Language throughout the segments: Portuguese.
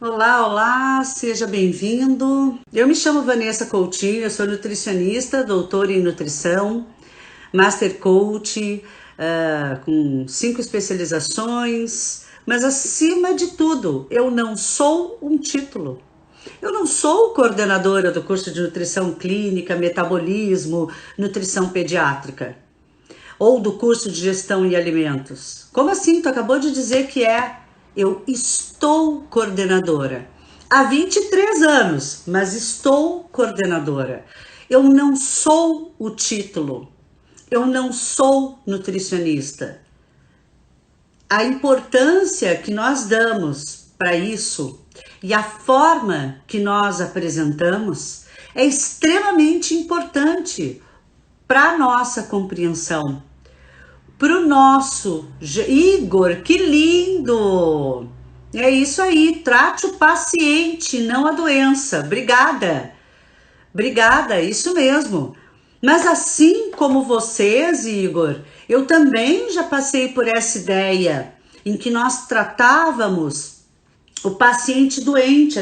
Olá, olá, seja bem-vindo. Eu me chamo Vanessa Coutinho, eu sou nutricionista, doutora em nutrição, Master Coach, com 5 especializações, mas acima de tudo, eu não sou um título. Eu não sou coordenadora do curso de nutrição clínica, metabolismo, nutrição pediátrica, ou do curso de gestão em alimentos. Como assim? Tu acabou de dizer que é. Eu estou coordenadora. Há 23 anos, mas estou coordenadora. Eu não sou o título. Eu não sou nutricionista. A importância que nós damos para isso e a forma que nós apresentamos é extremamente importante para a nossa compreensão. Pro nosso Igor, que lindo! É isso aí, trate o paciente, não a doença. Obrigada. Obrigada, isso mesmo. Mas assim como vocês, Igor, eu também já passei por essa ideia em que nós tratávamos o paciente doente.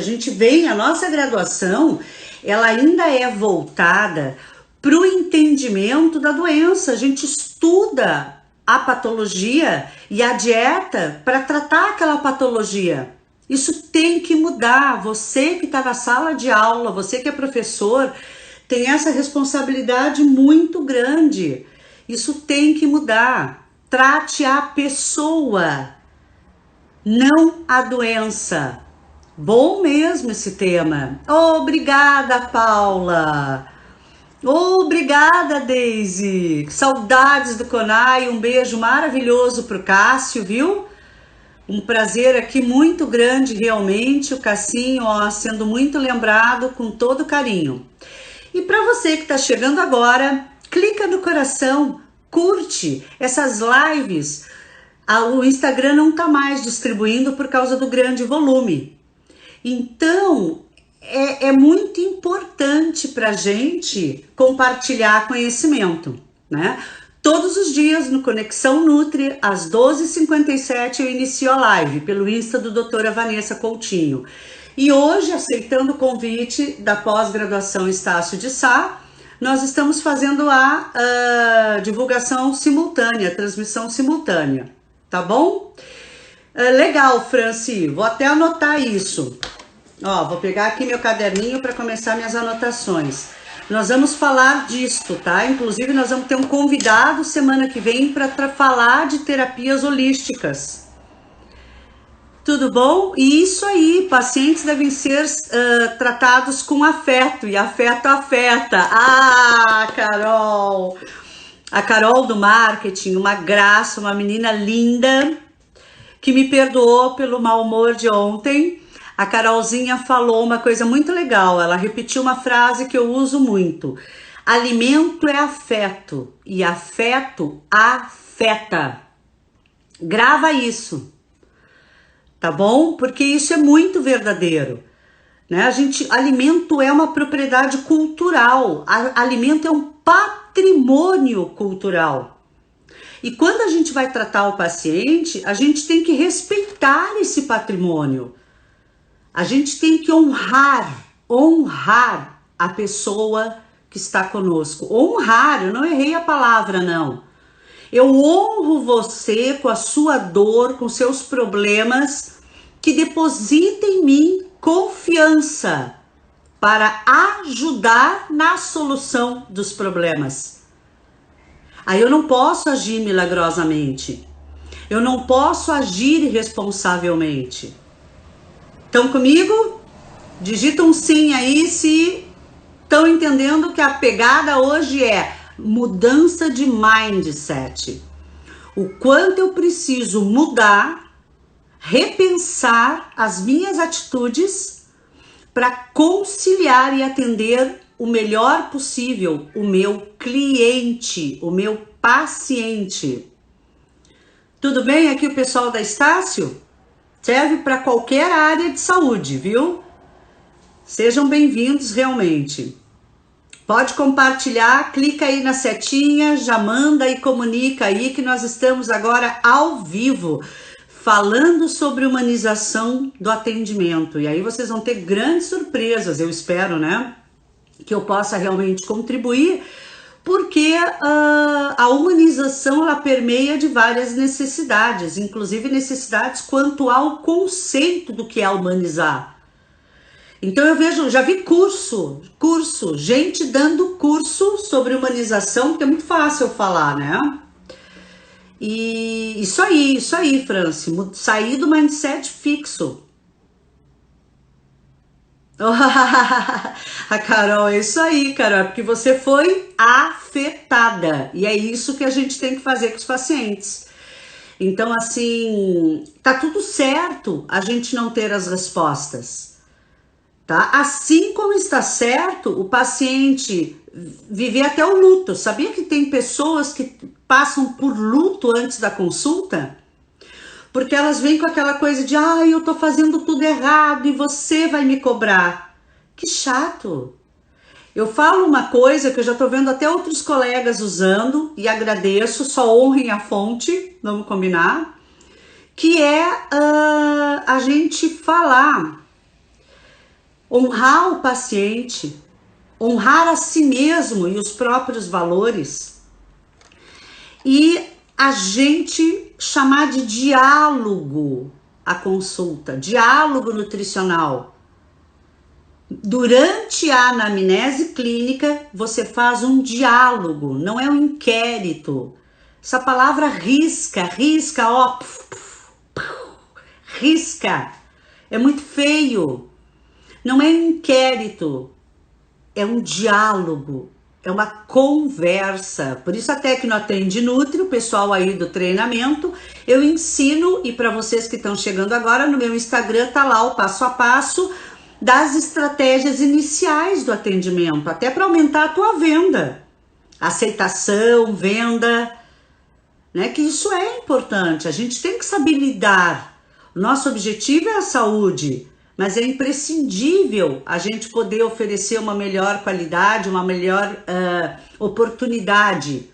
A nossa graduação, ela ainda é voltada para o entendimento da doença. A gente estuda a patologia e a dieta para tratar aquela patologia. Isso tem que mudar. Você que está na sala de aula, você que é professor, tem essa responsabilidade muito grande. Isso tem que mudar. Trate a pessoa, não a doença. Bom mesmo esse tema. Obrigada, Paula. Obrigada, Daisy. Saudades do Conai. Um beijo maravilhoso pro Cássio, viu? Um prazer aqui muito grande, realmente. O Cassinho, ó, sendo muito lembrado com todo carinho. E para você que está chegando agora, clica no coração, curte essas lives. O Instagram não está mais distribuindo por causa do grande volume. Então, é muito importante para a gente compartilhar conhecimento, né? Todos os dias no Conexão Nutri, às 12h57, eu inicio a live pelo Insta do doutora Vanessa Coutinho. E hoje, aceitando o convite da pós-graduação Estácio de Sá, nós estamos fazendo a divulgação simultânea, a transmissão simultânea, tá bom? Legal, Franci, vou até anotar isso. Ó, vou pegar aqui meu caderninho para começar minhas anotações. Nós vamos falar disto, tá? Inclusive, nós vamos ter um convidado semana que vem para falar de terapias holísticas. Tudo bom? E isso aí, pacientes devem ser tratados com afeto, e afeto afeta. Ah, Carol! A Carol do marketing, uma graça, uma menina linda, que me perdoou pelo mau humor de ontem. A Carolzinha falou uma coisa muito legal, ela repetiu uma frase que eu uso muito. Alimento é afeto e afeto afeta. Grava isso, tá bom? Porque isso é muito verdadeiro, né? Alimento é uma propriedade cultural, alimento é um patrimônio cultural. E quando a gente vai tratar o paciente, a gente tem que respeitar esse patrimônio. A gente tem que honrar a pessoa que está conosco. Honrar, eu não errei a palavra, não. Eu honro você com a sua dor, com seus problemas, que deposita em mim confiança para ajudar na solução dos problemas. Aí eu não posso agir milagrosamente. Eu não posso agir irresponsavelmente. Estão comigo? Digita um sim aí se estão entendendo que a pegada hoje é mudança de mindset. O quanto eu preciso mudar, repensar as minhas atitudes para conciliar e atender o melhor possível o meu cliente, o meu paciente. Tudo bem aqui o pessoal da Estácio? Serve para qualquer área de saúde, viu? Sejam bem-vindos realmente. Pode compartilhar, clica aí na setinha, já manda e comunica aí que nós estamos agora ao vivo. falando sobre humanização do atendimento. E aí vocês vão ter grandes surpresas, eu espero, né? Que eu possa realmente contribuir, porque a humanização ela permeia de várias necessidades, inclusive necessidades quanto ao conceito do que é humanizar. Então eu vejo, já vi curso, gente dando curso sobre humanização, porque é muito fácil falar, né? E isso aí, Franci, sair do mindset fixo. A Carol, é isso aí, Carol, porque você foi afetada. E é isso que a gente tem que fazer com os pacientes. Então, assim, tá tudo certo a gente não ter as respostas, tá? Assim como está certo o paciente viver até o luto. Sabia que tem pessoas que passam por luto antes da consulta? Porque elas vêm com aquela coisa de eu tô fazendo tudo errado e você vai me cobrar. Que chato. Eu falo uma coisa que eu já tô vendo até outros colegas usando e agradeço, só honrem a fonte, vamos combinar, que é a gente falar, honrar o paciente, honrar a si mesmo e os próprios valores e a gente chamar de diálogo a consulta, diálogo nutricional. Durante a anamnese clínica, você faz um diálogo, não é um inquérito. Essa palavra risca, risca. É muito feio. Não é um inquérito, é um diálogo. É uma conversa, por isso até que no Atende Nutri, o pessoal aí do treinamento, eu ensino, e para vocês que estão chegando agora, no meu Instagram tá lá o passo a passo das estratégias iniciais do atendimento, até para aumentar a tua venda, aceitação, venda, né? Que isso é importante, a gente tem que saber lidar, o nosso objetivo é a saúde, mas é imprescindível a gente poder oferecer uma melhor qualidade, uma melhor oportunidade.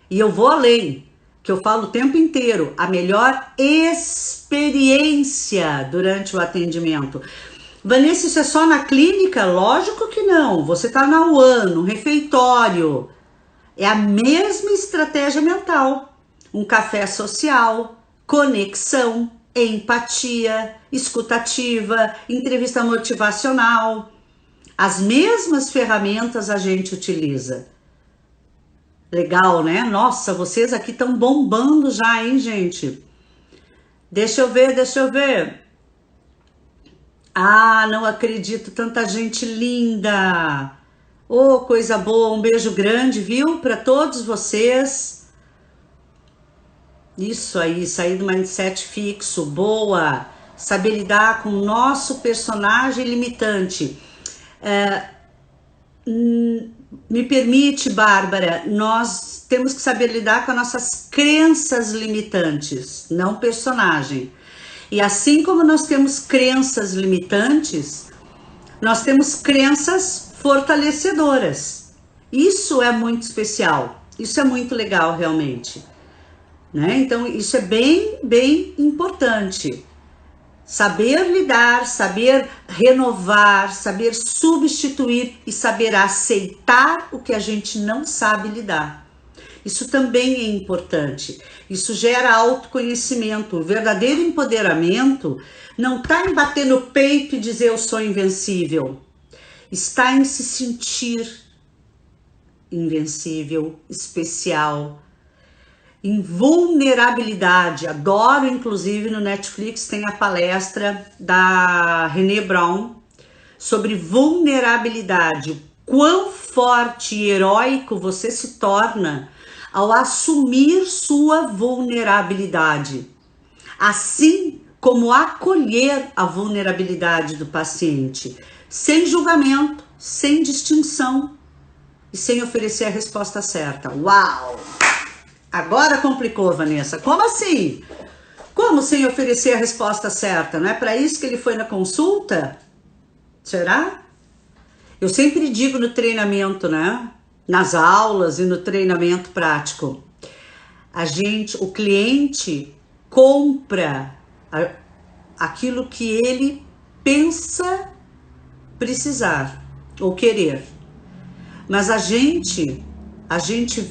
E eu vou além, que eu falo o tempo inteiro, a melhor experiência durante o atendimento. Vanessa, isso é só na clínica? Lógico que não. Você está na UAN, no refeitório. É a mesma estratégia mental. Um café social, conexão, empatia, escutativa, entrevista motivacional. As mesmas ferramentas a gente utiliza. Legal, né? Nossa, vocês aqui estão bombando já, hein, gente? Deixa eu ver. Não acredito, tanta gente linda. Oh, coisa boa, um beijo grande, viu? Para todos vocês. Isso aí, sair do mindset fixo, boa. Saber lidar com o nosso personagem limitante. Me permite, Bárbara, nós temos que saber lidar com as nossas crenças limitantes, não personagem. E assim como nós temos crenças limitantes, nós temos crenças fortalecedoras. Isso é muito especial, isso é muito legal realmente, né? Então isso é bem importante. Saber lidar, saber renovar, saber substituir e saber aceitar o que a gente não sabe lidar. Isso também é importante. Isso gera autoconhecimento. O verdadeiro empoderamento não está em bater no peito e dizer eu sou invencível. Está em se sentir invencível, especial, em vulnerabilidade. Adoro, inclusive, no Netflix tem a palestra da Brené Brown sobre vulnerabilidade. Quão forte e heróico você se torna ao assumir sua vulnerabilidade, assim como acolher a vulnerabilidade do paciente, sem julgamento, sem distinção e sem oferecer a resposta certa. Uau! Agora complicou, Vanessa. Como assim? Como sem oferecer a resposta certa? Não é para isso que ele foi na consulta? Será? Eu sempre digo no treinamento, né? Nas aulas e no treinamento prático, o cliente compra aquilo que ele pensa precisar ou querer. Mas a gente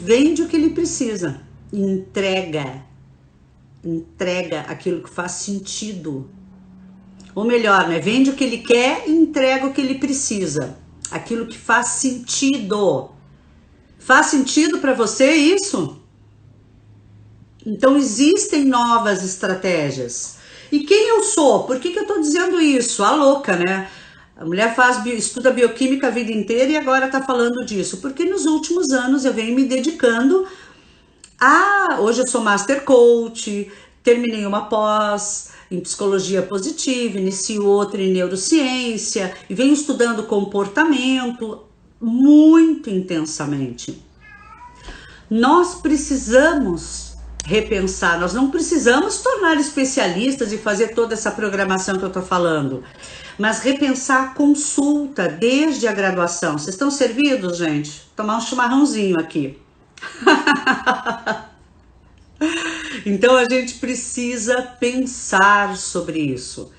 vende o que ele precisa, entrega aquilo que faz sentido. Ou melhor, né? Vende o que ele quer e entrega o que ele precisa. Aquilo que faz sentido. Faz sentido para você isso? Então existem novas estratégias. E quem eu sou? Por que eu tô dizendo isso? A louca, né? A mulher estuda bioquímica a vida inteira e agora tá falando disso. Porque nos últimos anos eu venho me dedicando hoje eu sou Master Coach, terminei uma pós em psicologia positiva, inicio outra em neurociência e venho estudando comportamento muito intensamente. Nós precisamos repensar, nós não precisamos tornar especialistas e fazer toda essa programação que eu tô falando, mas repensar a consulta desde a graduação. Vocês estão servidos, gente? Vou tomar um chimarrãozinho aqui. Então a gente precisa pensar sobre isso,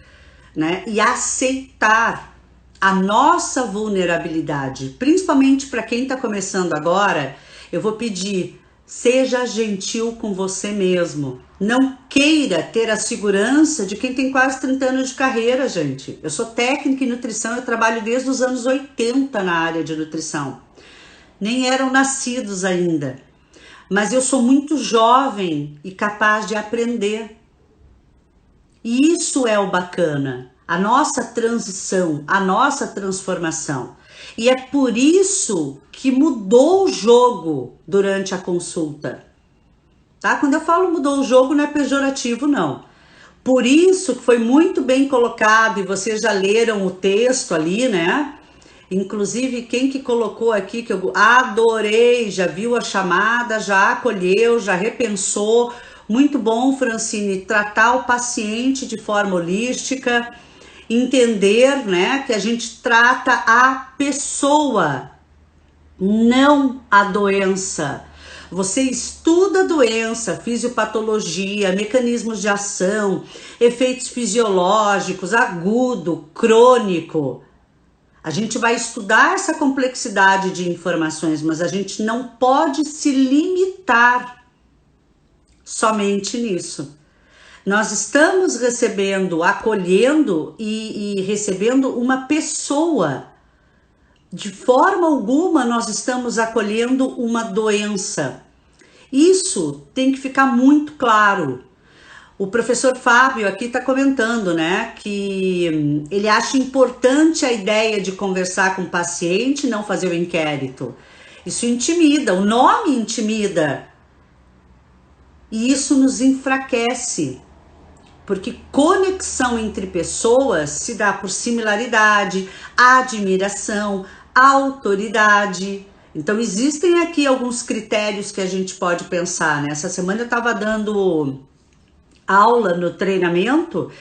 né? E aceitar a nossa vulnerabilidade, principalmente para quem está começando agora. Eu vou pedir, seja gentil com você mesmo. Não queira ter a segurança de quem tem quase 30 anos de carreira, gente. Eu sou técnica em nutrição, eu trabalho desde os anos 80 na área de nutrição. Nem eram nascidos ainda. Mas eu sou muito jovem e capaz de aprender. E isso é o bacana, a nossa transição, a nossa transformação. E é por isso que mudou o jogo durante a consulta. Tá? Quando eu falo mudou o jogo, não é pejorativo, não. Por isso que foi muito bem colocado, e vocês já leram o texto ali, né? Inclusive, quem que colocou aqui, que eu adorei, já viu a chamada, já acolheu, já repensou. Muito bom, Francine, tratar o paciente de forma holística, entender, né, que a gente trata a pessoa, não a doença. Você estuda a doença, fisiopatologia, mecanismos de ação, efeitos fisiológicos, agudo, crônico. A gente vai estudar essa complexidade de informações, mas a gente não pode se limitar somente nisso. Nós estamos recebendo, acolhendo e recebendo uma pessoa. De forma alguma nós estamos acolhendo uma doença. Isso tem que ficar muito claro. O professor Fábio aqui está comentando, né, que ele acha importante a ideia de conversar com o paciente, não fazer o inquérito. Isso intimida, o nome intimida. E isso nos enfraquece, porque conexão entre pessoas se dá por similaridade, admiração, autoridade. Então existem aqui alguns critérios que a gente pode pensar, né? Essa semana eu estava dando aula no treinamento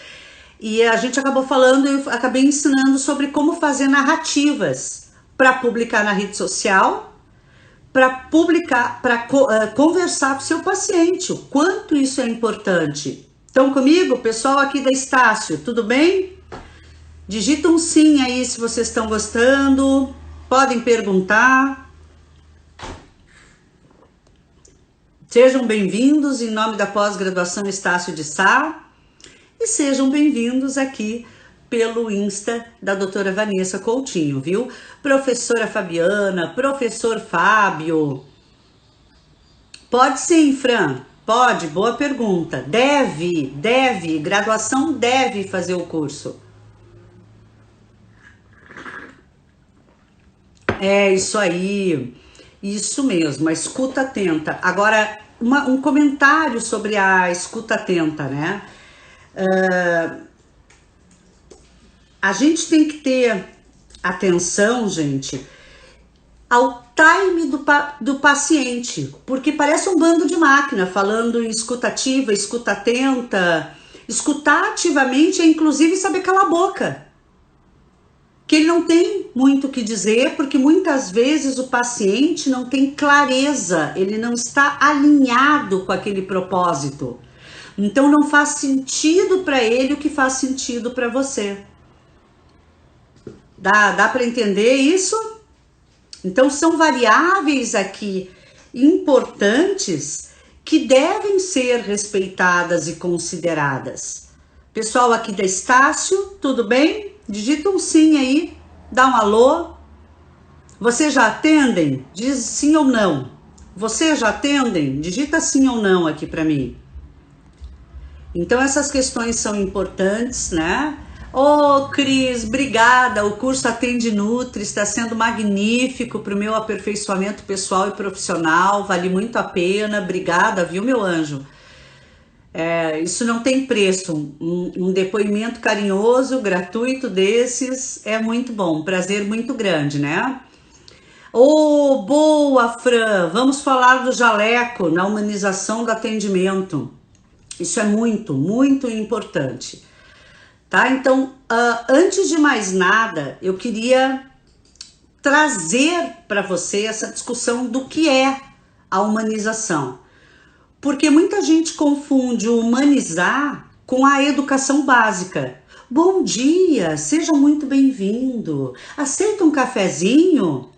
e a gente acabou falando, eu acabei ensinando sobre como fazer narrativas para publicar na rede social, para publicar, para conversar com o seu paciente, o quanto isso é importante. Estão comigo, pessoal aqui da Estácio, tudo bem? Digita um sim aí se vocês estão gostando, podem perguntar. Sejam bem-vindos em nome da pós-graduação Estácio de Sá e sejam bem-vindos aqui pelo Insta da doutora Vanessa Coutinho, viu? Professora Fabiana, professor Fábio. Pode sim, Fran, pode, boa pergunta. Deve, graduação deve fazer o curso. É isso aí. Isso mesmo, a escuta atenta. Agora, um comentário sobre a escuta atenta, né? A gente tem que ter atenção, gente, ao time do paciente, porque parece um bando de máquina falando em escuta ativa, escuta atenta. Escutar ativamente é inclusive saber calar a boca. Que ele não tem muito o que dizer, porque muitas vezes o paciente não tem clareza, ele não está alinhado com aquele propósito. Então não faz sentido para ele o que faz sentido para você. Dá para entender isso? Então são variáveis aqui importantes que devem ser respeitadas e consideradas. Pessoal aqui da Estácio, tudo bem? Digita um sim aí, dá um alô. Vocês já atendem? Diz sim ou não. Vocês já atendem? Digita sim ou não aqui para mim. Então essas questões são importantes, né? Ô, Cris, obrigada. O curso Atende Nutri está sendo magnífico para o meu aperfeiçoamento pessoal e profissional. Vale muito a pena. Obrigada, viu, meu anjo? Isso não tem preço. Um depoimento carinhoso, gratuito desses é muito bom. Prazer muito grande, né? Ô, boa, Fran. Vamos falar do jaleco na humanização do atendimento. Isso é muito, muito importante. Tá? Então, antes de mais nada, eu queria trazer para você essa discussão do que é a humanização. Porque muita gente confunde o humanizar com a educação básica. Bom dia, seja muito bem-vindo. Aceita um cafezinho?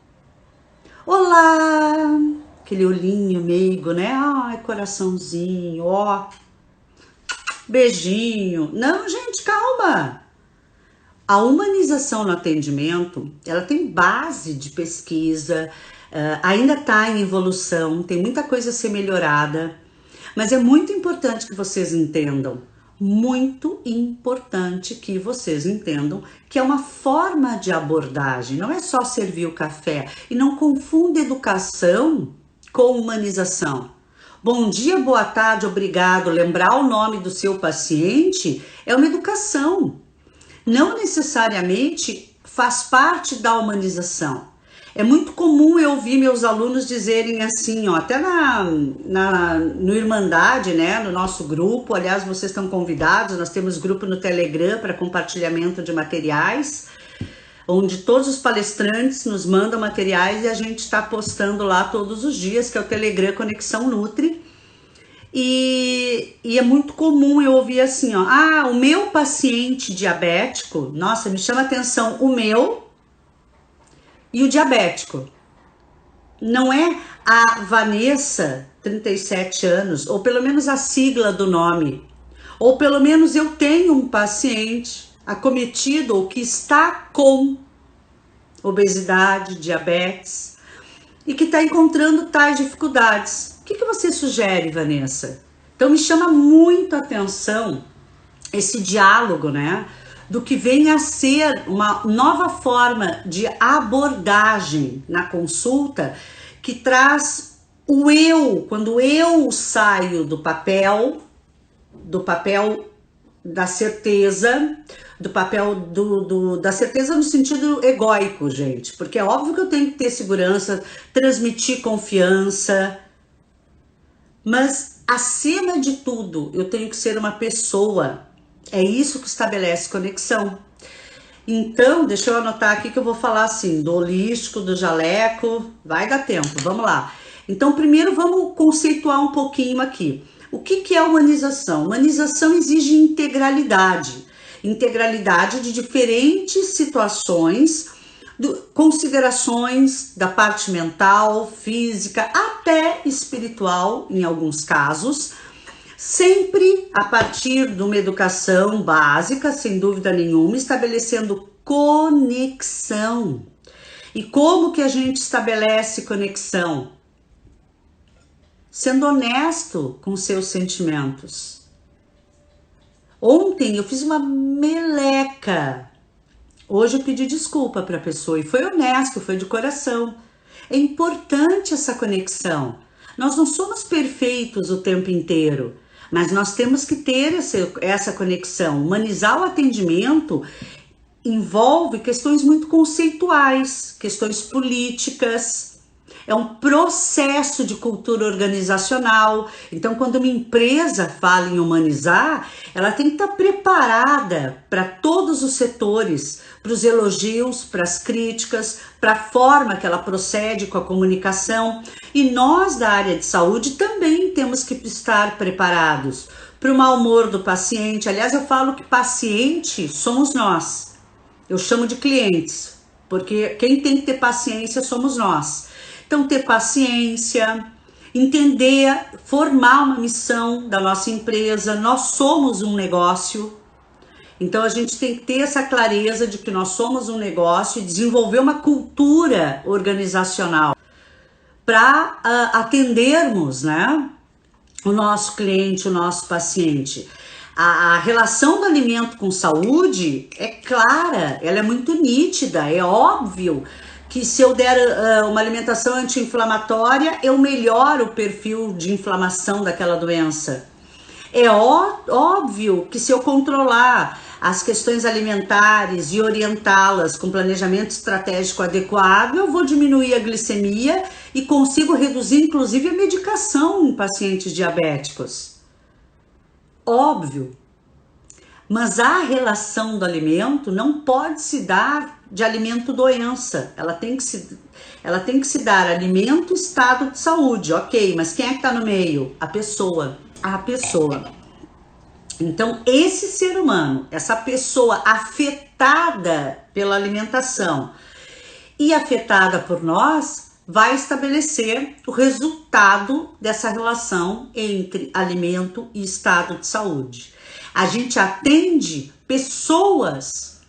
Olá! Aquele olhinho meigo, né? Ai, coraçãozinho, ó. Beijinho. Não, gente, calma. A humanização no atendimento, ela tem base de pesquisa, ainda está em evolução, tem muita coisa a ser melhorada, mas é muito importante que vocês entendam, muito importante que vocês entendam que é uma forma de abordagem, não é só servir o café. E não confunda educação com humanização. Bom dia, boa tarde, obrigado. Lembrar o nome do seu paciente é uma educação. Não necessariamente faz parte da humanização. É muito comum eu ouvir meus alunos dizerem assim, ó, até no Irmandade, né, no nosso grupo, aliás, vocês estão convidados, nós temos grupo no Telegram para compartilhamento de materiais, onde todos os palestrantes nos mandam materiais e a gente está postando lá todos os dias, que é o Telegram Conexão Nutri. E é muito comum eu ouvir assim, ó, o meu paciente diabético, nossa, me chama atenção o meu e o diabético. Não é a Vanessa, 37 anos, ou pelo menos a sigla do nome, ou pelo menos eu tenho um paciente acometido ou que está com obesidade, diabetes e que está encontrando tais dificuldades. O que você sugere, Vanessa? Então me chama muito a atenção esse diálogo, né? Do que vem a ser uma nova forma de abordagem na consulta que traz o eu, quando eu saio do papel da certeza, do papel da certeza no sentido egóico, gente, porque é óbvio que eu tenho que ter segurança, transmitir confiança, mas acima de tudo eu tenho que ser uma pessoa. É isso que estabelece conexão. Então, deixa eu anotar aqui que eu vou falar assim, do holístico, do jaleco, vai dar tempo, vamos lá. Então, primeiro vamos conceituar um pouquinho aqui. O que é humanização? Humanização exige integralidade. Integralidade de diferentes situações, considerações da parte mental, física, até espiritual, em alguns casos, sempre a partir de uma educação básica, sem dúvida nenhuma, estabelecendo conexão. E como que a gente estabelece conexão? Sendo honesto com seus sentimentos. Ontem eu fiz uma meleca. Hoje eu pedi desculpa para a pessoa e foi honesto, foi de coração. É importante essa conexão. Nós não somos perfeitos o tempo inteiro, mas nós temos que ter essa conexão. Humanizar o atendimento envolve questões muito conceituais, questões políticas. É um processo de cultura organizacional. Então, quando uma empresa fala em humanizar, ela tem que estar preparada para todos os setores, para os elogios, para as críticas, para a forma que ela procede com a comunicação. E nós da área de saúde também temos que estar preparados, para o mau humor do paciente. Aliás, eu falo que paciente somos nós. Eu chamo de clientes, porque quem tem que ter paciência somos nós. Então, ter paciência, entender, formar uma missão da nossa empresa. Nós somos um negócio. Então, a gente tem que ter essa clareza de que nós somos um negócio e desenvolver uma cultura organizacional para atendermos, né, o nosso cliente, o nosso paciente. A relação do alimento com saúde é clara, ela é muito nítida, é óbvio que se eu der uma alimentação anti-inflamatória, eu melhoro o perfil de inflamação daquela doença. É óbvio que se eu controlar as questões alimentares e orientá-las com planejamento estratégico adequado, eu vou diminuir a glicemia e consigo reduzir, inclusive, a medicação em pacientes diabéticos. Óbvio. Mas a relação do alimento não pode se dar de alimento-doença. Ela tem que se dar alimento-estado de saúde. Ok, mas quem é que está no meio? A pessoa. A pessoa. Então, esse ser humano, essa pessoa afetada pela alimentação e afetada por nós, vai estabelecer o resultado dessa relação entre alimento e estado de saúde. A gente atende pessoas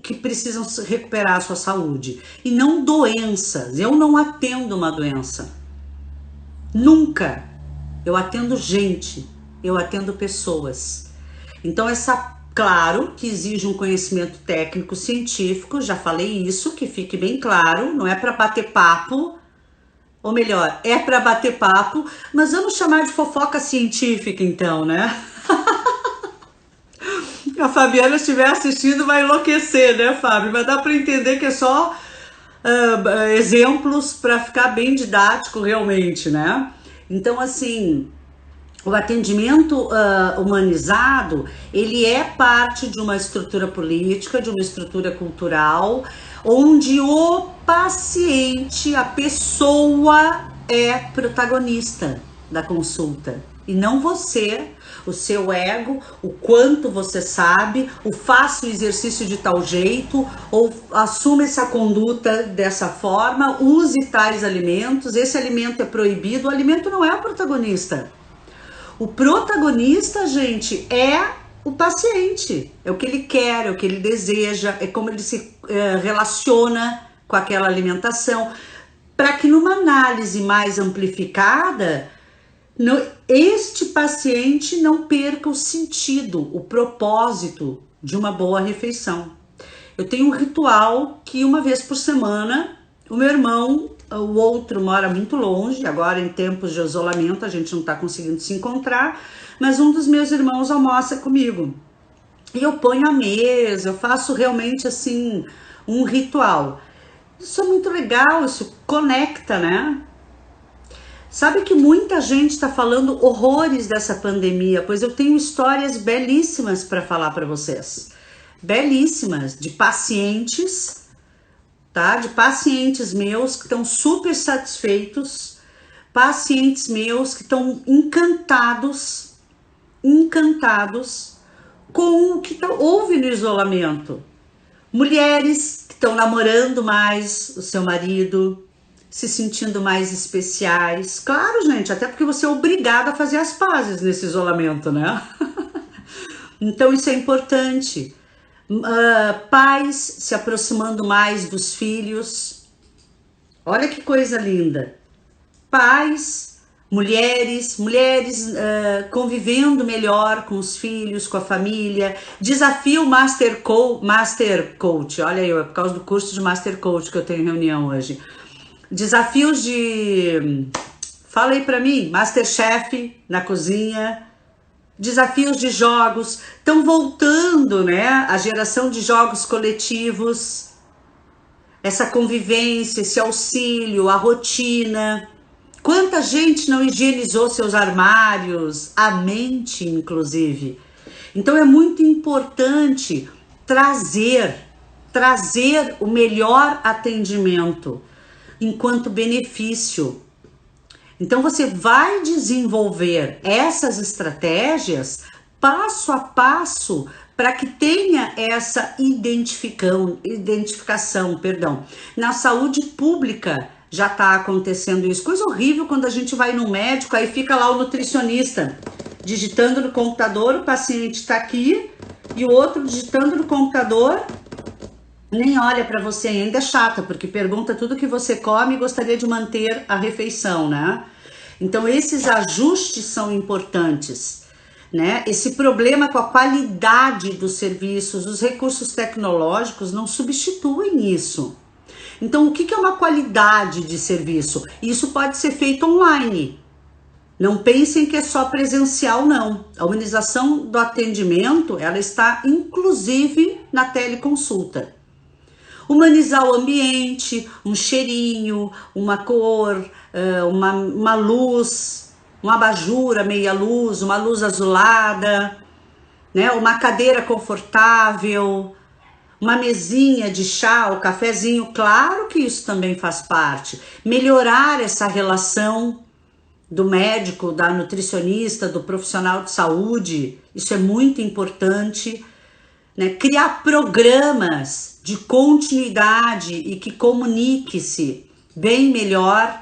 que precisam recuperar a sua saúde e não doenças. Eu não atendo uma doença. Nunca. Eu atendo gente. Eu atendo pessoas. Então, claro que exige um conhecimento técnico científico, já falei isso, que fique bem claro, não é para bater papo, ou melhor, é para bater papo, mas vamos chamar de fofoca científica então, né? A Fabiana estiver assistindo vai enlouquecer, né, Fábio? Mas dá para entender que é só exemplos para ficar bem didático realmente, né? Então, assim, o atendimento humanizado, ele é parte de uma estrutura política, de uma estrutura cultural, onde o paciente, a pessoa é protagonista da consulta. E não você, o seu ego, o quanto você sabe, o faça o exercício de tal jeito, ou assuma essa conduta dessa forma, use tais alimentos, esse alimento é proibido, o alimento não é o protagonista. O protagonista, gente, é o paciente, é o que ele quer, é o que ele deseja, é como ele se relaciona com aquela alimentação, para que numa análise mais amplificada, este paciente não perca o sentido, o propósito de uma boa refeição. Eu tenho um ritual que uma vez por semana, o meu irmão, o outro mora muito longe, agora em tempos de isolamento a gente não está conseguindo se encontrar, mas um dos meus irmãos almoça comigo. E eu ponho a mesa, eu faço realmente assim um ritual. Isso é muito legal, isso conecta, né? Sabe que muita gente está falando horrores dessa pandemia, pois eu tenho histórias belíssimas para falar para vocês. Belíssimas, de pacientes, tá? De pacientes meus que estão super satisfeitos, pacientes meus que estão encantados com o que houve no isolamento. Mulheres que estão namorando mais o seu marido, se sentindo mais especiais. Claro, gente, até porque você é obrigado a fazer as pazes nesse isolamento, né? Então isso é importante. Pais se aproximando mais dos filhos. Olha que coisa linda. Pais, mulheres convivendo melhor com os filhos, com a família. Desafio Master Coach. Olha aí, é por causa do curso de Master Coach que eu tenho reunião hoje. Desafios de... Fala aí pra mim. Masterchef na cozinha. Desafios de jogos. Estão voltando, né? A geração de jogos coletivos. Essa convivência, esse auxílio, a rotina. Quanta gente não higienizou seus armários, a mente, inclusive. Então é muito importante trazer o melhor atendimento enquanto benefício. Então você vai desenvolver essas estratégias passo a passo para que tenha essa identificação, perdão. Na saúde pública já está acontecendo isso. Coisa horrível quando a gente vai no médico, aí fica lá o nutricionista digitando no computador, o paciente está aqui, e o outro digitando no computador, nem olha para você, ainda é chata, porque pergunta tudo que você come e gostaria de manter a refeição, né? Então esses ajustes são importantes, né? Esse problema com a qualidade dos serviços, os recursos tecnológicos não substituem isso. Então o que é uma qualidade de serviço? Isso pode ser feito online. Não pensem que é só presencial, não. A humanização do atendimento, ela está inclusive na teleconsulta. Humanizar o ambiente, um cheirinho, uma cor, uma luz, uma abajur, meia luz, uma luz azulada, né? Uma cadeira confortável, uma mesinha de chá, o cafezinho, claro que isso também faz parte. Melhorar essa relação do médico, da nutricionista, do profissional de saúde, isso é muito importante, né? Criar programas de continuidade e que comunique-se bem melhor.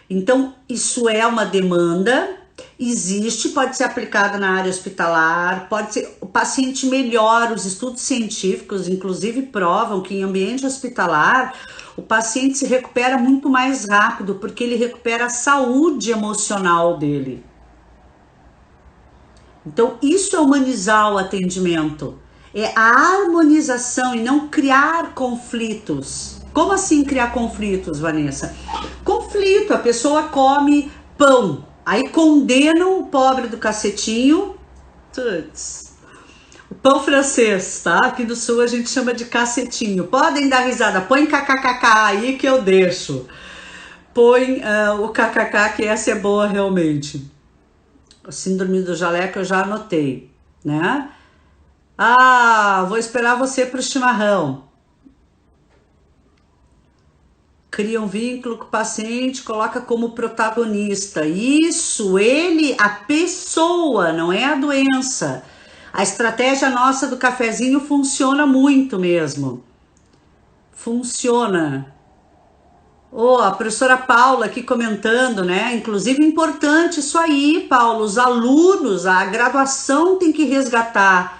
Então, isso é uma demanda, existe, pode ser aplicada na área hospitalar, pode ser, o paciente melhora, os estudos científicos, inclusive, provam que em ambiente hospitalar, o paciente se recupera muito mais rápido, porque ele recupera a saúde emocional dele. Então, isso é humanizar o atendimento. É a harmonização e não criar conflitos. Como assim criar conflitos, Vanessa? Conflito, a pessoa come pão, aí condenam o pobre do cacetinho, tuts. O pão francês, tá? Aqui do sul a gente chama de cacetinho. Podem dar risada, põe kkkk aí que eu deixo. Põe o kkk, que essa é boa realmente. A síndrome do jaleco eu já anotei, né? Ah, vou esperar você pro chimarrão. Cria um vínculo com o paciente, coloca como protagonista. Isso, ele, a pessoa, não é a doença. A estratégia nossa do cafezinho funciona muito mesmo. Funciona. Oh, a professora Paula aqui comentando, né? Inclusive importante isso aí, Paulo. Os alunos, a graduação tem que resgatar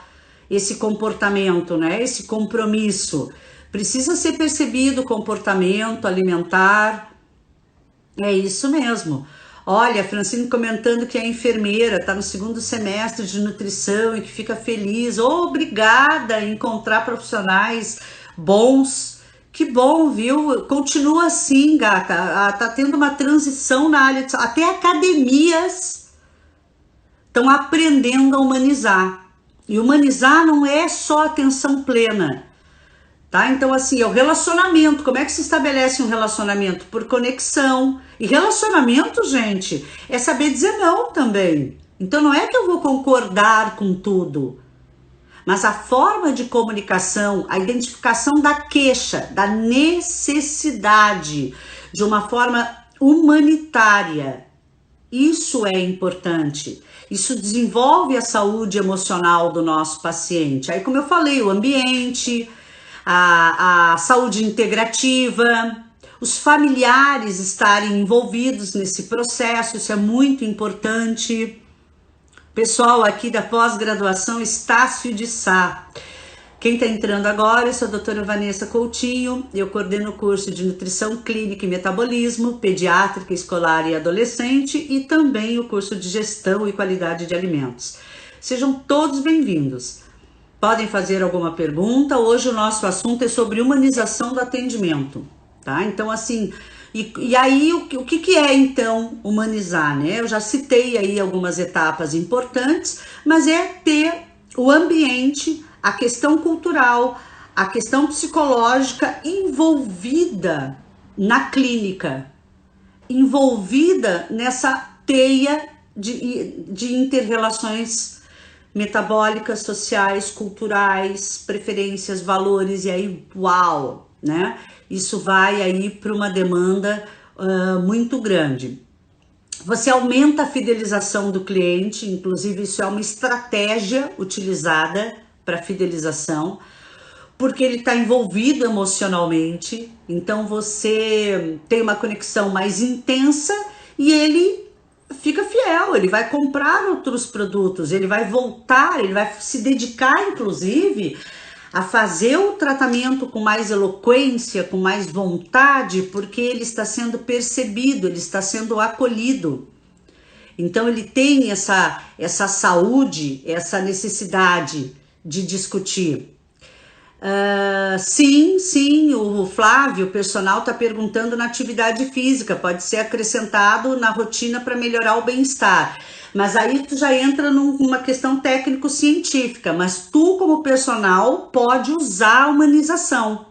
esse comportamento, né? Esse compromisso. Precisa ser percebido o comportamento alimentar. É isso mesmo. Olha, a Francine comentando que é enfermeira, está no 2º semestre de nutrição e que fica feliz. Obrigada a encontrar profissionais bons. Que bom, viu? Continua assim, gata. Tá tendo uma transição na área de... Até academias estão aprendendo a humanizar. E humanizar não é só atenção plena. Tá? Então, assim, é o relacionamento. Como é que se estabelece um relacionamento? Por conexão. E relacionamento, gente, é saber dizer não também. Então, não é que eu vou concordar com tudo, mas a forma de comunicação, a identificação da queixa, da necessidade, de uma forma humanitária, isso é importante. Isso desenvolve a saúde emocional do nosso paciente. Aí, como eu falei, o ambiente, a saúde integrativa, os familiares estarem envolvidos nesse processo, isso é muito importante. Pessoal aqui da pós-graduação Estácio de Sá. Quem está entrando agora, eu sou a doutora Vanessa Coutinho, eu coordeno o curso de Nutrição Clínica e Metabolismo, Pediátrica, Escolar e Adolescente e também o curso de Gestão e Qualidade de Alimentos. Sejam todos bem-vindos. Podem fazer alguma pergunta. Hoje o nosso assunto é sobre humanização do atendimento, tá? Então, assim, e aí o que é então humanizar, né? Eu já citei aí algumas etapas importantes, mas é ter o ambiente, a questão cultural, a questão psicológica envolvida na clínica, envolvida nessa teia de interrelações metabólicas, sociais, culturais, preferências, valores, e aí, uau, né? Isso vai aí para uma demanda muito grande. Você aumenta a fidelização do cliente, inclusive isso é uma estratégia utilizada para fidelização, porque ele está envolvido emocionalmente, então você tem uma conexão mais intensa e ele fica fiel, ele vai comprar outros produtos, ele vai voltar, ele vai se dedicar, inclusive, a fazer o tratamento com mais eloquência, com mais vontade, porque ele está sendo percebido, ele está sendo acolhido. Então ele tem essa saúde, essa necessidade de discutir. Sim, o Flávio, o personal, está perguntando na atividade física, pode ser acrescentado na rotina para melhorar o bem-estar. Mas aí tu já entra numa questão técnico-científica, mas tu como personal pode usar a humanização.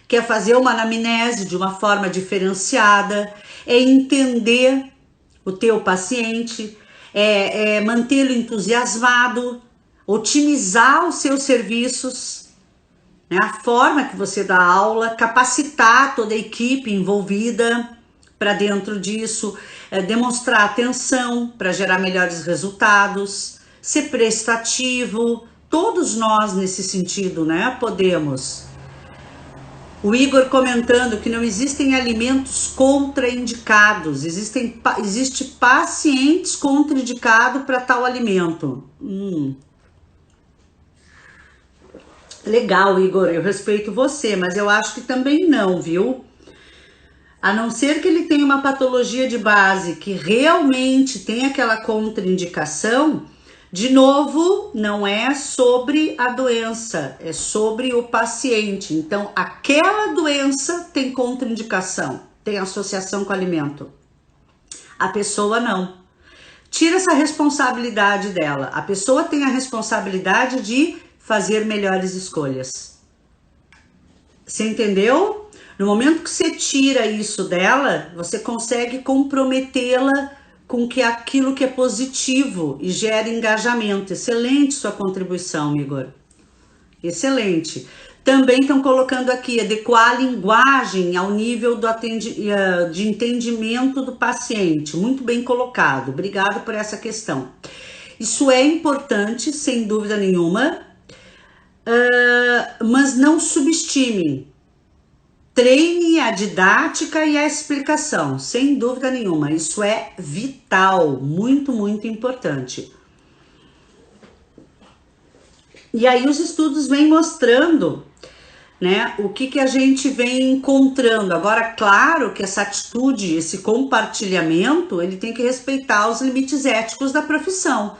Que é fazer uma anamnese de uma forma diferenciada, é entender o teu paciente, é mantê-lo entusiasmado, otimizar os seus serviços, né? A forma que você dá aula, capacitar toda a equipe envolvida para dentro disso, demonstrar atenção para gerar melhores resultados, ser prestativo, todos nós nesse sentido, né? Podemos. O Igor comentando que não existem alimentos contraindicados, existe pacientes contraindicados para tal alimento. Legal, Igor, eu respeito você, mas eu acho que também não, viu? A não ser que ele tenha uma patologia de base que realmente tem aquela contraindicação, de novo, não é sobre a doença, é sobre o paciente. Então, aquela doença tem contraindicação, tem associação com o alimento. A pessoa não. Tira essa responsabilidade dela. A pessoa tem a responsabilidade de fazer melhores escolhas. Você entendeu? No momento que você tira isso dela, você consegue comprometê-la com que aquilo que é positivo e gera engajamento. Excelente sua contribuição, Igor. Excelente. Também estão colocando aqui, adequar a linguagem ao nível de entendimento do paciente. Muito bem colocado. Obrigado por essa questão. Isso é importante, sem dúvida nenhuma, mas não subestime. Treine a didática e a explicação, sem dúvida nenhuma. Isso é vital, muito, muito importante. E aí os estudos vêm mostrando, né, o que a gente vem encontrando. Agora, claro que essa atitude, esse compartilhamento, ele tem que respeitar os limites éticos da profissão.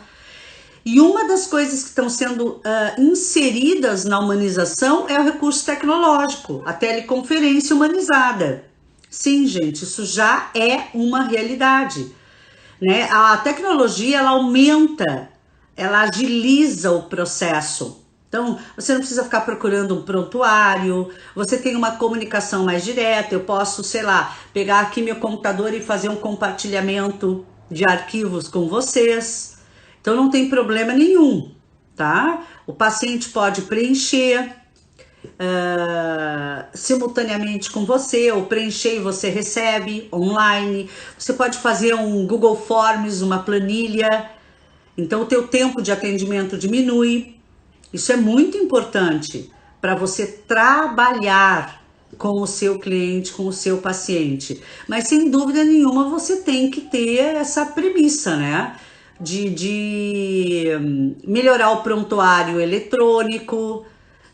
E uma das coisas que estão sendo inseridas na humanização é o recurso tecnológico, a teleconferência humanizada. Sim, gente, isso já é uma realidade, né? A tecnologia, ela aumenta, ela agiliza o processo. Então, você não precisa ficar procurando um prontuário, você tem uma comunicação mais direta. Eu posso, sei lá, pegar aqui meu computador e fazer um compartilhamento de arquivos com vocês. Então não tem problema nenhum, tá? O paciente pode preencher simultaneamente com você, ou preencher e você recebe online. Você pode fazer um Google Forms, uma planilha. Então o teu tempo de atendimento diminui. Isso é muito importante para você trabalhar com o seu cliente, com o seu paciente. Mas sem dúvida nenhuma você tem que ter essa premissa, né? De melhorar o prontuário eletrônico,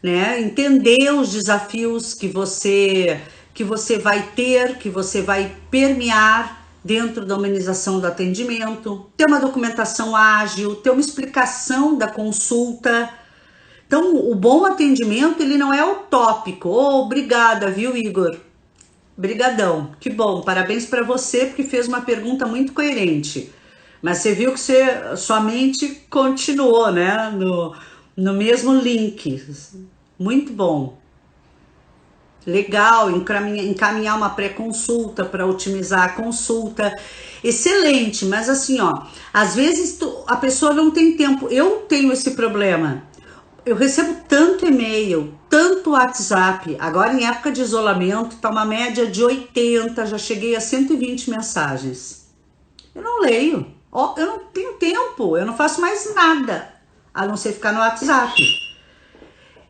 né? Entender os desafios que você vai ter, que você vai permear dentro da humanização do atendimento, ter uma documentação ágil, ter uma explicação da consulta. Então, o bom atendimento, ele não é utópico. Oh, obrigada, viu, Igor? Brigadão, que bom, parabéns para você, porque fez uma pergunta muito coerente. Mas você viu que sua mente continuou, né? No mesmo link. Muito bom. Legal, encaminhar uma pré-consulta para otimizar a consulta. Excelente, mas assim, ó, às vezes a pessoa não tem tempo. Eu tenho esse problema. Eu recebo tanto e-mail, tanto WhatsApp. Agora, em época de isolamento, tá uma média de 80, já cheguei a 120 mensagens. Eu não leio. Ó, eu não tenho tempo, eu não faço mais nada, a não ser ficar no WhatsApp.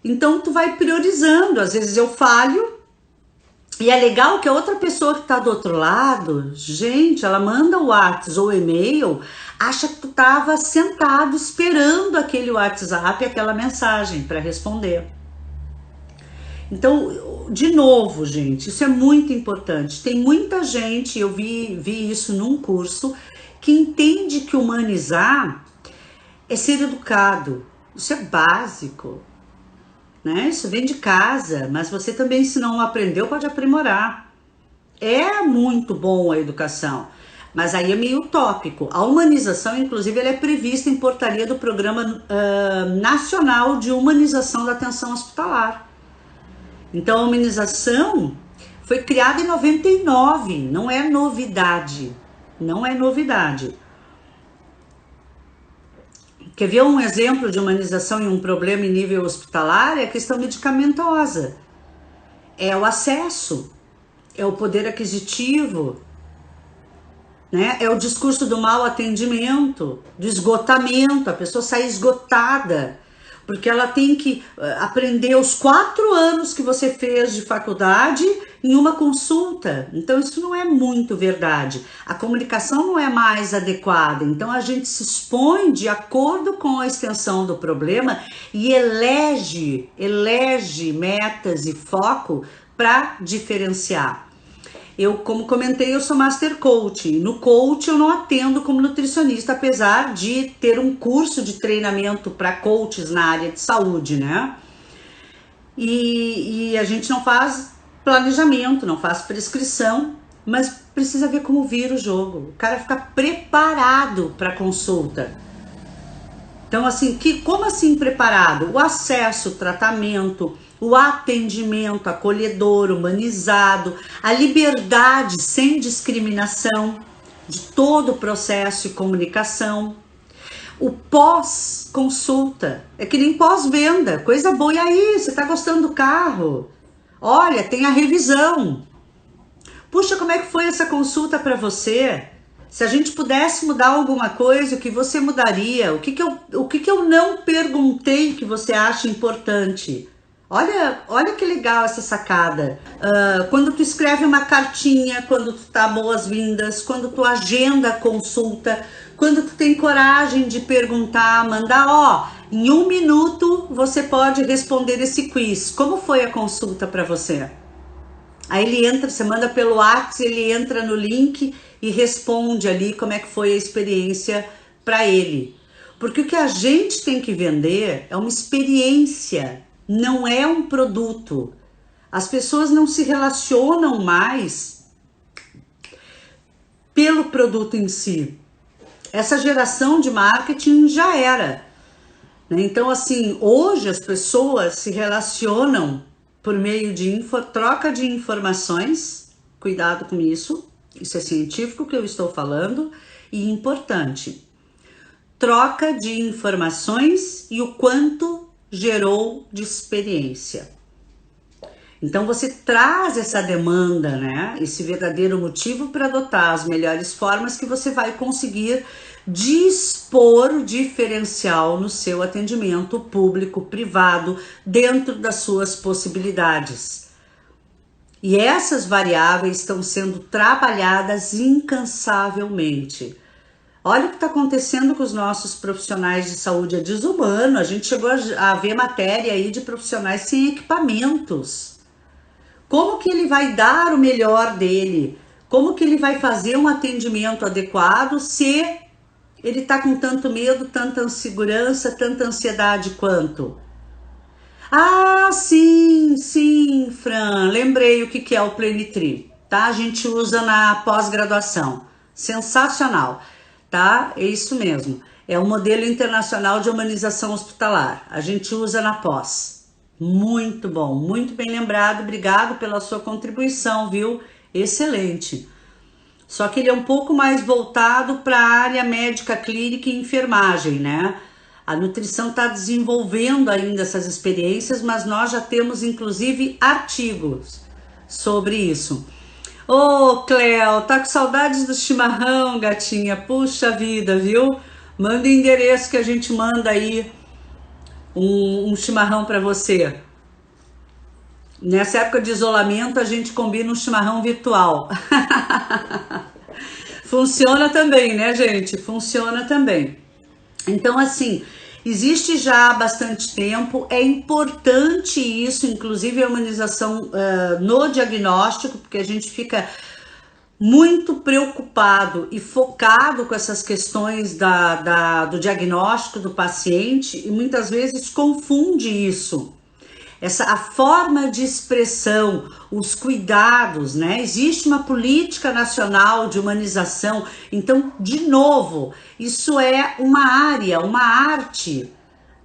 Então, tu vai priorizando. Às vezes eu falho, e é legal que a outra pessoa que tá do outro lado, gente, ela manda o WhatsApp ou o e-mail, acha que tu tava sentado esperando aquele WhatsApp, aquela mensagem para responder. Então, de novo, gente, isso é muito importante. Tem muita gente, eu vi isso num curso, que entende que humanizar é ser educado. Isso é básico, né? Isso vem de casa, mas você também, se não aprendeu, pode aprimorar. É muito bom a educação, mas aí é meio utópico. A humanização, inclusive, ela é prevista em portaria do Programa Nacional de Humanização da Atenção Hospitalar. Então, a humanização foi criada em 99, não é novidade. Não é novidade. Quer ver um exemplo de humanização e um problema em nível hospitalar? É a questão medicamentosa. É o acesso, é o poder aquisitivo, né? É o discurso do mau atendimento, do esgotamento, a pessoa sai esgotada, porque ela tem que aprender os 4 anos que você fez de faculdade em uma consulta. Então isso não é muito verdade. A comunicação não é mais adequada. Então a gente se expõe de acordo com a extensão do problema e elege metas e foco para diferenciar. Eu, como comentei, eu sou Master Coach. No coach eu não atendo como nutricionista, apesar de ter um curso de treinamento para coaches na área de saúde, né? E a gente não faz planejamento, não faz prescrição, mas precisa ver como vira o jogo. O cara fica preparado para consulta. Então, assim, como assim preparado? O acesso, o tratamento, o atendimento acolhedor, humanizado, a liberdade sem discriminação de todo o processo de comunicação. O pós-consulta, é que nem pós-venda, coisa boa. E aí, você tá gostando do carro? Olha, tem a revisão. Puxa, como é que foi essa consulta para você? Se a gente pudesse mudar alguma coisa, o que você mudaria? O que eu não perguntei que você acha importante? Olha que legal essa sacada. Quando tu escreve uma cartinha, quando tu tá boas-vindas, quando tu agenda a consulta, quando tu tem coragem de perguntar, mandar, em 1 minuto você pode responder esse quiz. Como foi a consulta para você? Aí ele entra, você manda pelo WhatsApp, ele entra no link e responde ali como é que foi a experiência para ele. Porque o que a gente tem que vender é uma experiência, não é um produto. As pessoas não se relacionam mais pelo produto em si. Essa geração de marketing já era, né? Então, assim, hoje as pessoas se relacionam por meio de troca de informações. Cuidado com isso. Isso é científico que eu estou falando e importante. Troca de informações e o quanto gerou de experiência. Então você traz essa demanda, né? Esse verdadeiro motivo para adotar as melhores formas que você vai conseguir dispor o diferencial no seu atendimento público, privado, dentro das suas possibilidades. E essas variáveis estão sendo trabalhadas incansavelmente. Olha o que está acontecendo com os nossos profissionais de saúde, é desumano. A gente chegou a ver matéria aí de profissionais sem equipamentos. Como que ele vai dar o melhor dele? Como que ele vai fazer um atendimento adequado se ele está com tanto medo, tanta insegurança, tanta ansiedade quanto? Ah, sim, Fran, lembrei o que é o Plenitri, tá? A gente usa na pós-graduação. Sensacional, tá? É isso mesmo. É o modelo internacional de humanização hospitalar. A gente usa na pós. Muito bom, muito bem lembrado. Obrigado pela sua contribuição, viu? Excelente. Só que ele é um pouco mais voltado para a área médica, clínica e enfermagem, né? A nutrição está desenvolvendo ainda essas experiências, mas nós já temos inclusive artigos sobre isso. Ô, Cleo, tá com saudades do chimarrão, gatinha? Puxa vida, viu? Manda o endereço que a gente manda aí um chimarrão para você. Nessa época de isolamento, a gente combina um chimarrão virtual. Funciona também, né, gente? Funciona também. Então, assim, existe já há bastante tempo, é importante isso, inclusive a humanização no diagnóstico, porque a gente fica muito preocupado e focado com essas questões do diagnóstico do paciente e muitas vezes confunde isso. A forma de expressão, os cuidados, né? Existe uma política nacional de humanização, então, de novo, isso é uma área, uma arte,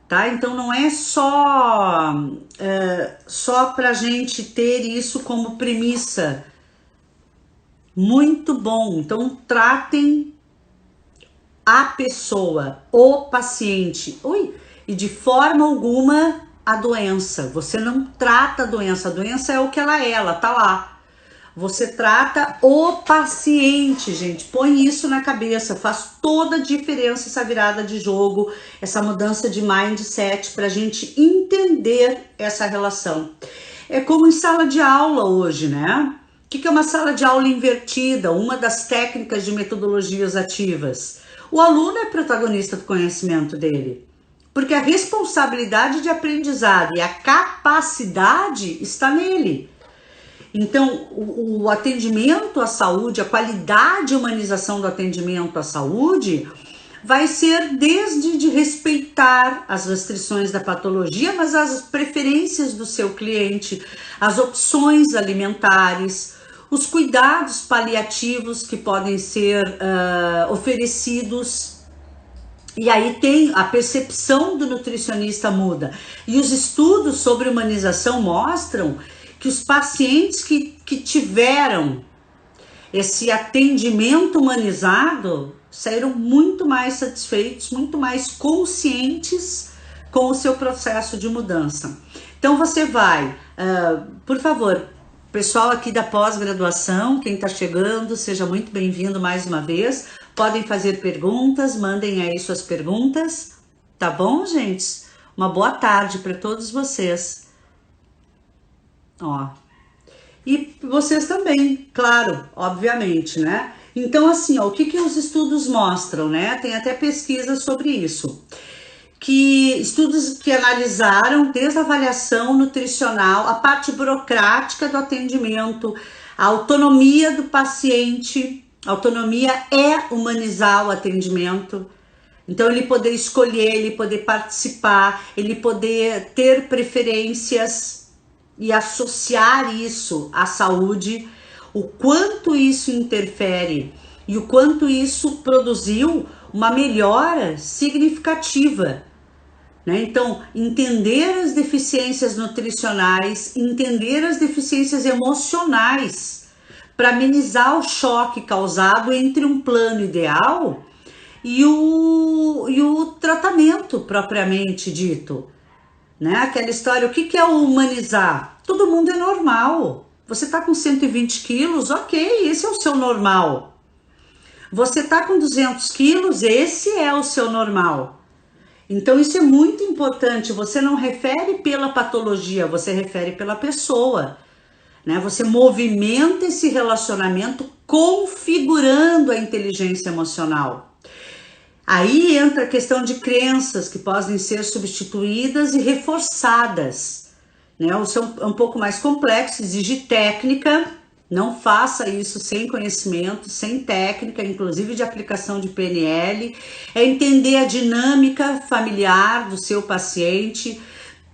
tá? Então não é só para a gente ter isso como premissa. Muito bom. Então tratem a pessoa, o paciente, e de forma alguma a doença. Você não trata a doença é o que ela tá lá. Você trata o paciente, gente. Põe isso na cabeça, faz toda a diferença essa virada de jogo, essa mudança de mindset para a gente entender essa relação. É como em sala de aula hoje, né? O que é uma sala de aula invertida? Uma das técnicas de metodologias ativas. O aluno é protagonista do conhecimento dele, porque a responsabilidade de aprendizado e a capacidade está nele. Então, o atendimento à saúde, a qualidade e humanização do atendimento à saúde vai ser desde de respeitar as restrições da patologia, mas as preferências do seu cliente, as opções alimentares, os cuidados paliativos que podem ser oferecidos. E aí tem a percepção do nutricionista muda. E os estudos sobre humanização mostram que os pacientes que tiveram esse atendimento humanizado saíram muito mais satisfeitos, muito mais conscientes com o seu processo de mudança. Então você vai, por favor, pessoal aqui da pós-graduação, quem está chegando, seja muito bem-vindo mais uma vez. Podem fazer perguntas, mandem aí suas perguntas, tá bom, gente? Uma boa tarde para todos vocês. Ó. E vocês também, claro, obviamente, né? Então, assim, ó, o que os estudos mostram, né? Tem até pesquisas sobre isso. Que estudos que analisaram desde a avaliação nutricional, a parte burocrática do atendimento, a autonomia do paciente. A autonomia é humanizar o atendimento. Então, ele poder escolher, ele poder participar, ele poder ter preferências e associar isso à saúde, o quanto isso interfere e o quanto isso produziu uma melhora significativa, né? Então, entender as deficiências nutricionais, entender as deficiências emocionais, para amenizar o choque causado entre um plano ideal e o tratamento propriamente dito. Né? Aquela história, o que é o humanizar? Todo mundo é normal. Você tá com 120 quilos, ok, esse é o seu normal. Você tá com 200 quilos, esse é o seu normal. Então isso é muito importante, você não refere pela patologia, você refere pela pessoa. Né? Você movimenta esse relacionamento configurando a inteligência emocional. Aí entra a questão de crenças que podem ser substituídas e reforçadas. Né? Isso é um pouco mais complexo, exige técnica, não faça isso sem conhecimento, sem técnica, inclusive de aplicação de PNL, é entender a dinâmica familiar do seu paciente,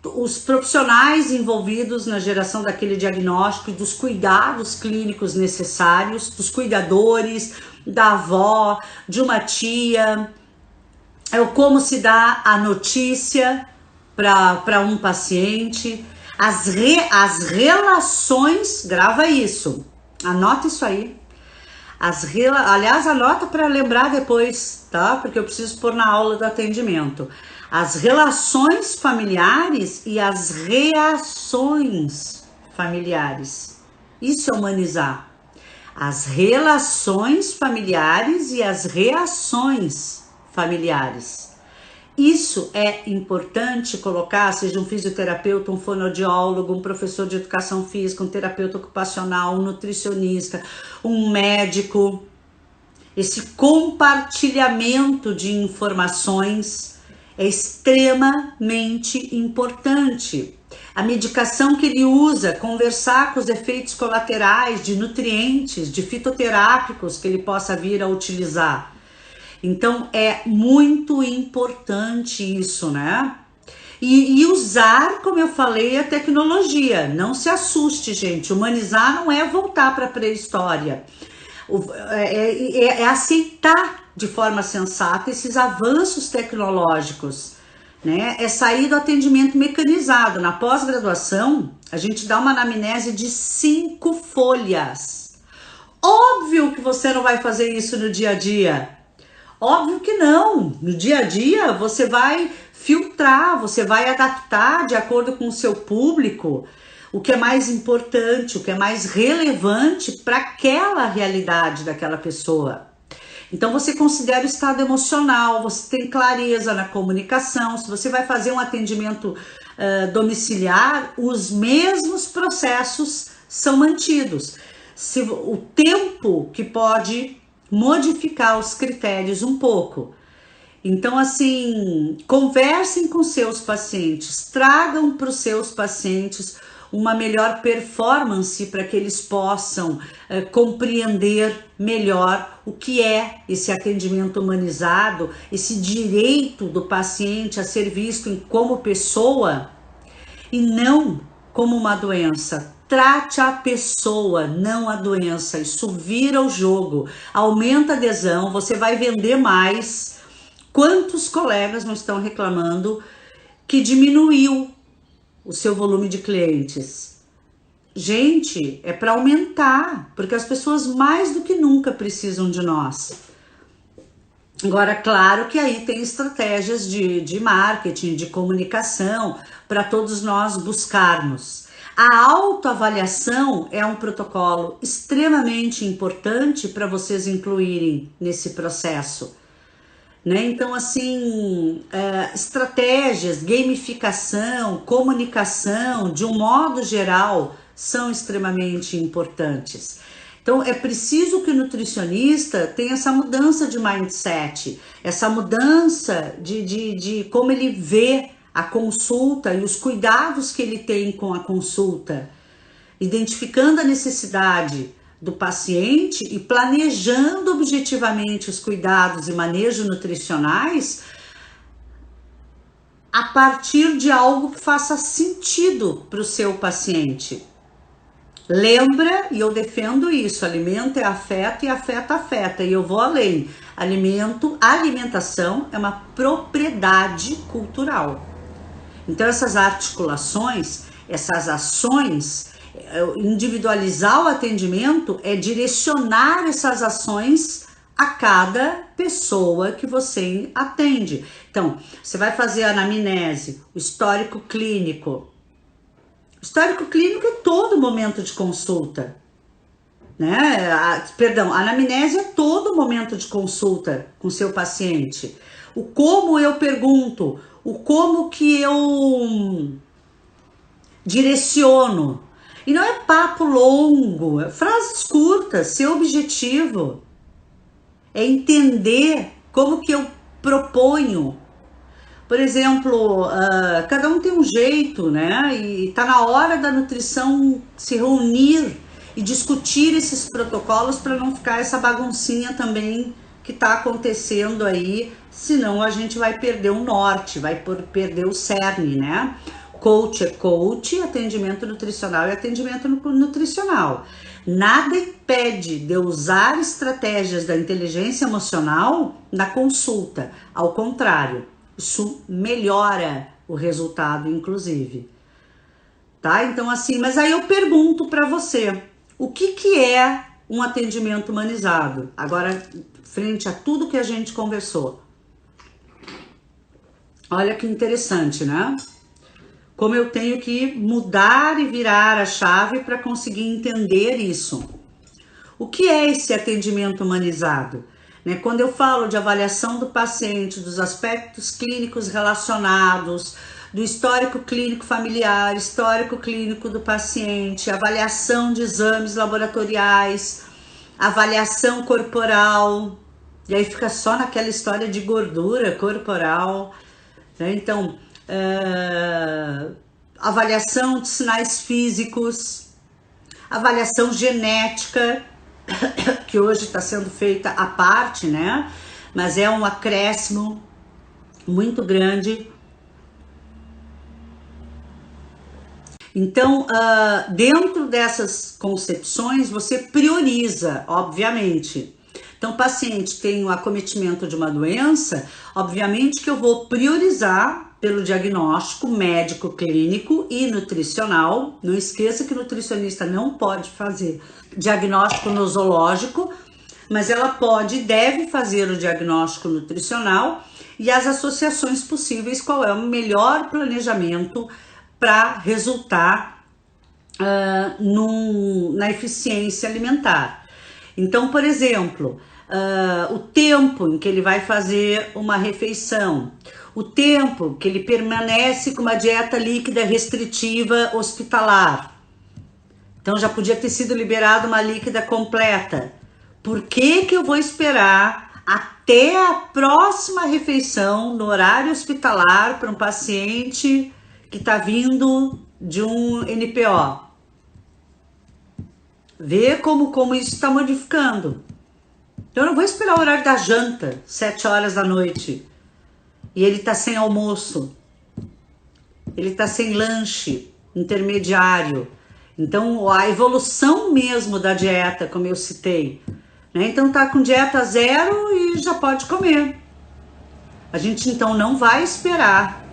os profissionais envolvidos na geração daquele diagnóstico e dos cuidados clínicos necessários, dos cuidadores, da avó, de uma tia, é o como se dá a notícia para um paciente, as relações, grava isso, anota isso aí, aliás, anota para lembrar depois, tá? Porque eu preciso pôr na aula do atendimento. As relações familiares e as reações familiares. Isso é humanizar. as relações familiares e as reações familiares. Isso é importante colocar, seja um fisioterapeuta, um fonoaudiólogo, um professor de educação física, um terapeuta ocupacional, um nutricionista, um médico. Esse compartilhamento de informações é extremamente importante. A medicação que ele usa, conversar com os efeitos colaterais de nutrientes, de fitoterápicos que ele possa vir a utilizar. Então é muito importante isso, né? E usar, como eu falei, a tecnologia. Não se assuste, gente. Humanizar não é voltar para a pré-história. É aceitar de forma sensata esses avanços tecnológicos, né? É sair do atendimento mecanizado. Na pós-graduação, a gente dá uma anamnese de 5 folhas. Óbvio que você não vai fazer isso no dia a dia. Óbvio que não. No dia a dia, você vai filtrar, você vai adaptar de acordo com o seu público o que é mais importante, o que é mais relevante para aquela realidade daquela pessoa. Então você considera o estado emocional, você tem clareza na comunicação. Se você vai fazer um atendimento domiciliar, os mesmos processos são mantidos. O tempo que pode modificar os critérios um pouco. Então, assim, conversem com seus pacientes, tragam para os seus pacientes uma melhor performance para que eles possam compreender melhor o que é esse atendimento humanizado, esse direito do paciente a ser visto como pessoa e não como uma doença. Trate a pessoa, não a doença. Isso vira o jogo, aumenta a adesão, você vai vender mais. Quantos colegas não estão reclamando que diminuiu o seu volume de clientes? Gente, é para aumentar, porque as pessoas mais do que nunca precisam de nós. Agora, claro que aí tem estratégias de marketing, de comunicação, para todos nós buscarmos. A autoavaliação é um protocolo extremamente importante para vocês incluírem nesse processo, né? Então, assim, estratégias, gamificação, comunicação, de um modo geral, são extremamente importantes. Então, é preciso que o nutricionista tenha essa mudança de mindset, essa mudança de como ele vê a consulta e os cuidados que ele tem com a consulta, identificando a necessidade do paciente e planejando objetivamente os cuidados e manejo nutricionais a partir de algo que faça sentido para o seu paciente. Lembra, e eu defendo isso, alimento é afeto e afeto afeta, e eu vou além. Alimentação é uma propriedade cultural. Então essas articulações, essas ações, individualizar o atendimento é direcionar essas ações a cada pessoa que você atende. Então, você vai fazer a anamnese, o histórico clínico. O histórico clínico é todo momento de consulta, né? A anamnese é todo momento de consulta com seu paciente. O como eu pergunto, o como que eu direciono. E não é papo longo, é frases curtas, ser objetivo. É entender como que eu proponho. Por exemplo, cada um tem um jeito, né? E tá na hora da nutrição se reunir e discutir esses protocolos para não ficar essa baguncinha também que tá acontecendo aí, senão a gente vai perder o norte, vai perder o cerne, né? Coach é coach, atendimento nutricional é atendimento nutricional. Nada impede de eu usar estratégias da inteligência emocional na consulta. Ao contrário, isso melhora o resultado, inclusive. Tá? Então, assim, mas aí eu pergunto para você, o que é um atendimento humanizado? Agora, frente a tudo que a gente conversou. Olha que interessante, né? Como eu tenho que mudar e virar a chave para conseguir entender isso. O que é esse atendimento humanizado? Quando eu falo de avaliação do paciente, dos aspectos clínicos relacionados, do histórico clínico familiar, histórico clínico do paciente, avaliação de exames laboratoriais, avaliação corporal, e aí fica só naquela história de gordura corporal, né? Então, avaliação de sinais físicos, avaliação genética, que hoje está sendo feita à parte, né? Mas é um acréscimo muito grande. Então, dentro dessas concepções, você prioriza, obviamente. Então, o paciente tem o acometimento de uma doença, obviamente que eu vou priorizar pelo diagnóstico médico, clínico e nutricional. Não esqueça que o nutricionista não pode fazer diagnóstico nosológico, mas ela pode e deve fazer o diagnóstico nutricional e as associações possíveis, qual é o melhor planejamento para resultar na eficiência alimentar. Então, por exemplo, o tempo em que ele vai fazer uma refeição, o tempo que ele permanece com uma dieta líquida restritiva hospitalar. Então já podia ter sido liberada uma líquida completa. Por que eu vou esperar até a próxima refeição no horário hospitalar para um paciente que está vindo de um NPO? Vê como isso está modificando. Então eu não vou esperar o horário da janta, 7 horas da noite, e ele está sem almoço, ele está sem lanche intermediário. Então a evolução mesmo da dieta, como eu citei, né? Então tá com dieta zero e já pode comer. A gente então não vai esperar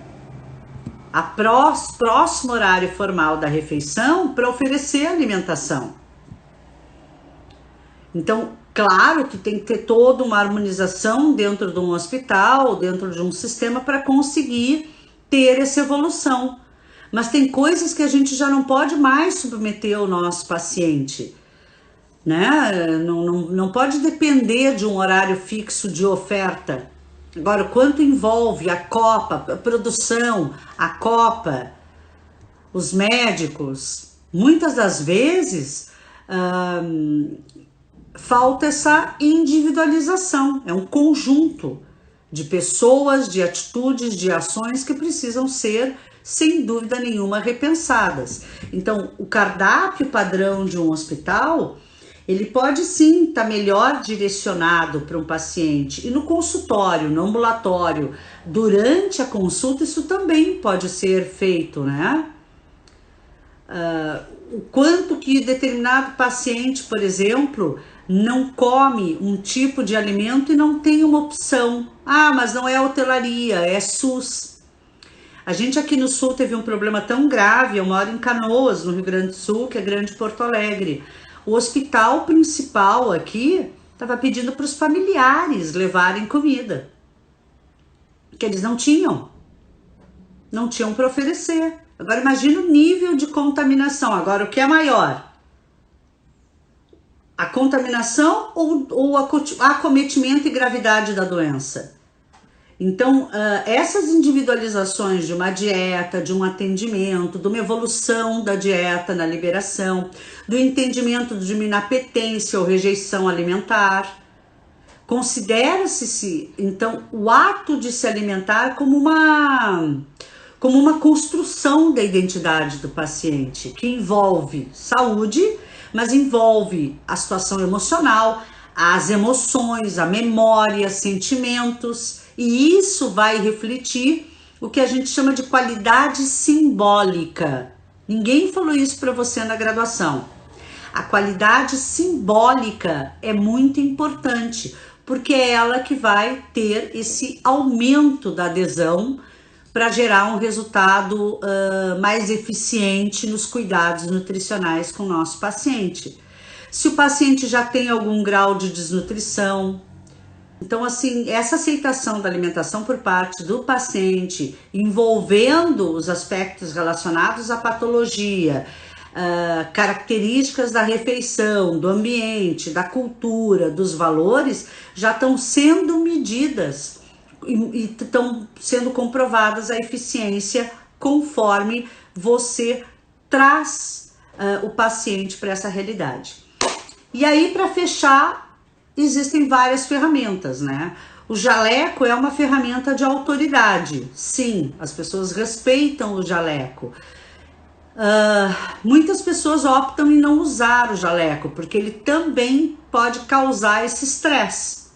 a próximo horário formal da refeição para oferecer alimentação. Então, claro que tem que ter toda uma harmonização dentro de um hospital, dentro de um sistema para conseguir ter essa evolução. Mas tem coisas que a gente já não pode mais submeter ao nosso paciente, né? Não pode depender de um horário fixo de oferta. Agora, o quanto envolve a copa, a produção, a copa, os médicos, muitas das vezes falta essa individualização. É um conjunto de pessoas, de atitudes, de ações que precisam ser, sem dúvida nenhuma, repensadas. Então, o cardápio padrão de um hospital, ele pode sim estar melhor direcionado para um paciente. E no consultório, no ambulatório, durante a consulta, isso também pode ser feito, né? O quanto que determinado paciente, por exemplo, não come um tipo de alimento e não tem uma opção. Ah, mas não é hotelaria, é SUS. A gente aqui no Sul teve um problema tão grave, eu moro em Canoas, no Rio Grande do Sul, que é Grande Porto Alegre. O hospital principal aqui estava pedindo para os familiares levarem comida, que eles não tinham para oferecer. Agora imagina o nível de contaminação. Agora, o que é maior? A contaminação ou o acometimento e gravidade da doença? Então, essas individualizações de uma dieta, de um atendimento, de uma evolução da dieta na liberação, do entendimento de uma inapetência ou rejeição alimentar, considera-se, então, o ato de se alimentar como uma construção da identidade do paciente, que envolve saúde, mas envolve a situação emocional, as emoções, a memória, sentimentos, e isso vai refletir o que a gente chama de qualidade simbólica. Ninguém falou isso para você na graduação. A qualidade simbólica é muito importante, porque é ela que vai ter esse aumento da adesão para gerar um resultado mais eficiente nos cuidados nutricionais com o nosso paciente. Se o paciente já tem algum grau de desnutrição, então assim, essa aceitação da alimentação por parte do paciente, envolvendo os aspectos relacionados à patologia, características da refeição, do ambiente, da cultura, dos valores, já estão sendo medidas e estão sendo comprovadas a eficiência conforme você traz o paciente para essa realidade. E aí, para fechar, existem várias ferramentas, né? O jaleco é uma ferramenta de autoridade. Sim, as pessoas respeitam o jaleco. Muitas pessoas optam em não usar o jaleco, porque ele também pode causar esse estresse.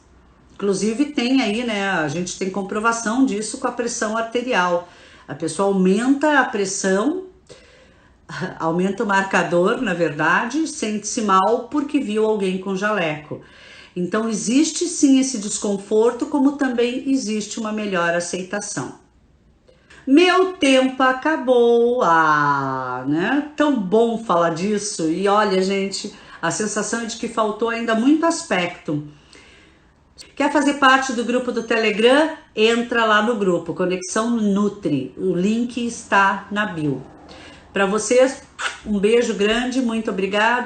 Inclusive tem aí, né, a gente tem comprovação disso com a pressão arterial. A pessoa aumenta a pressão, aumenta o marcador, na verdade, sente-se mal porque viu alguém com jaleco. Então existe sim esse desconforto, como também existe uma melhor aceitação. Meu tempo acabou, né? Tão bom falar disso. E olha, gente, a sensação é de que faltou ainda muito aspecto. Quer fazer parte do grupo do Telegram? Entra lá no grupo, Conexão Nutri. O link está na bio. Para vocês, um beijo grande, muito obrigada.